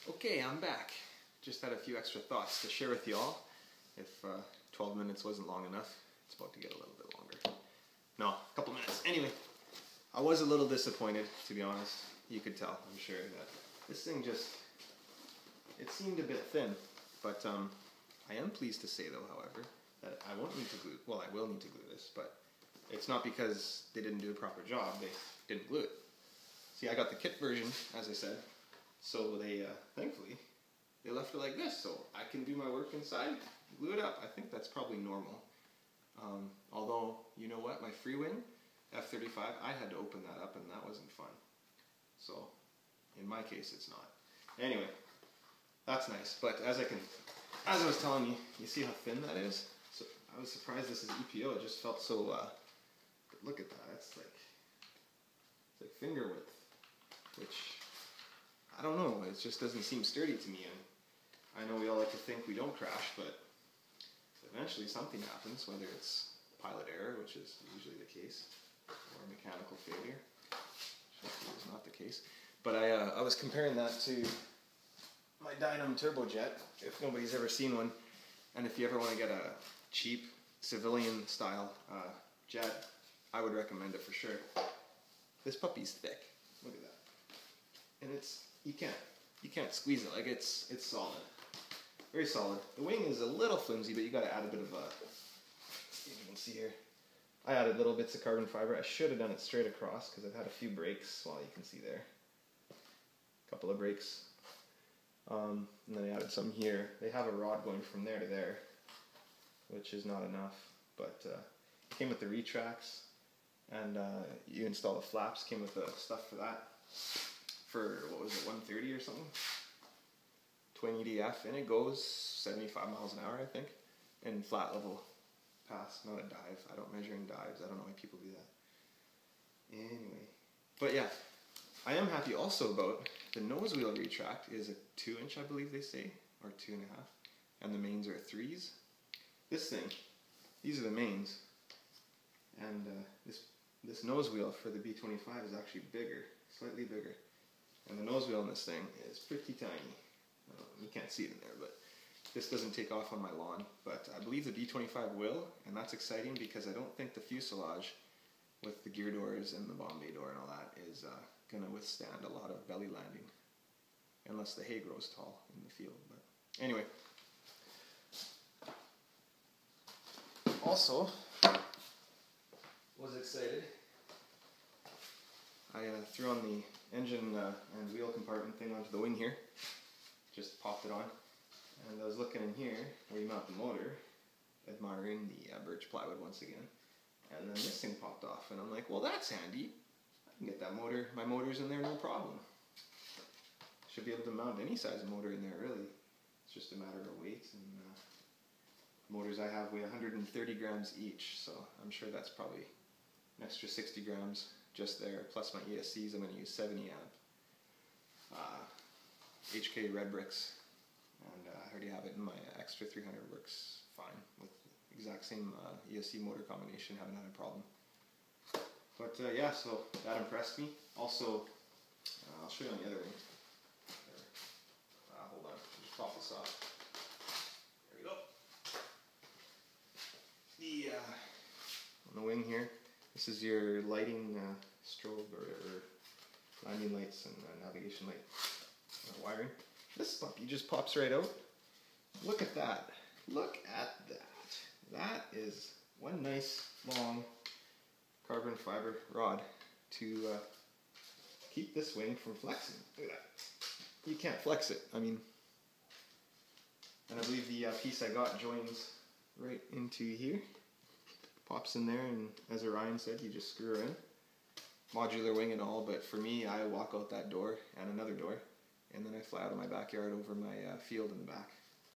Okay, I'm back. Just had a few extra thoughts to share with y'all. If 12 minutes wasn't long enough, it's about to get a little bit longer. No, a couple minutes. Anyway, I was a little disappointed, to be honest. You could tell, I'm sure, that this thing just, it seemed a bit thin. But I am pleased to say, though, however, that I won't need to glue, well, I will need to glue this, but it's not because they didn't do a proper job, they didn't glue it. See, I got the kit version, as I said, so they, thankfully, they left it like this, so I can do my work inside, glue it up. I think that's probably normal. Although, you know what, my free wing, F-35, I had to open that up and that wasn't fun. So, in my case, it's not. Anyway, that's nice, but as I was telling you, you see how thin that is? So I was surprised this is EPO, it just felt so, look at that, it's like finger width, which, I don't know, it just doesn't seem sturdy to me, and I know we all like to think we don't crash, but eventually something happens, whether it's pilot error, which is usually the case, or mechanical failure, which is not the case. But I was comparing that to my Dynam turbojet, if nobody's ever seen one, and if you ever want to get a cheap civilian style jet, I would recommend it for sure. This puppy's thick. Look at that. And it's, you can't squeeze it, like it's solid. Very solid. The wing is a little flimsy, but you gotta add a bit of you can see here, I added little bits of carbon fiber. I should have done it straight across because I've had a few breaks, well, you can see there. A couple of breaks. And then I added some here. They have a rod going from there to there, which is not enough, but it came with the retracts, and you install the flaps, came with the stuff for that, for, what was it, 130 or something? 20 DF, and it goes 75 miles an hour, I think, in flat level pass, not a dive. I don't measure in dives, I don't know why people do that. Anyway, but yeah, I am happy also about the nose wheel retract is a 2-inch, I believe they say, or 2.5, and the mains are 3s. This thing, these are the mains, and this nose wheel for the B-25 is actually bigger, slightly bigger, and the nose wheel on this thing is pretty tiny. You can't see it in there, but this doesn't take off on my lawn, but I believe the B-25 will, and that's exciting because I don't think the fuselage with the gear doors and the bomb bay door and all that is going to withstand a lot of belly landing, unless the hay grows tall in the field. But anyway, also was excited. I threw on the engine and wheel compartment thing onto the wing here, just popped it on, and I was looking in here where you mount the motor, admiring the birch plywood once again, and then this thing popped off, and I'm like, well, that's handy. I can get that motor, my motor's in there, no problem. Should be able to mount any size of motor in there, really. It's just a matter of weight, and motors I have weigh 130 grams each, so I'm sure that's probably an extra 60 grams just there, plus my ESCs. I'm going to use 70 amp HK red bricks, and I already have it in my extra 300, works fine with the exact same ESC motor combination, haven't had a problem. But yeah, so that impressed me. Also, I'll show you on the other wing. Hold on, just pop this off. There we go. The on the wing here, this is your lighting strobe or landing lights and navigation light wiring. This puppy just pops right out. Look at that. Look at that. That is one nice long carbon fiber rod to keep this wing from flexing. Look at that. You can't flex it. I mean, and I believe the piece I got joins right into here. Pops in there, and as Orion said, you just screw her in. Modular wing and all, but for me, I walk out that door and another door, and then I fly out of my backyard over my field in the back.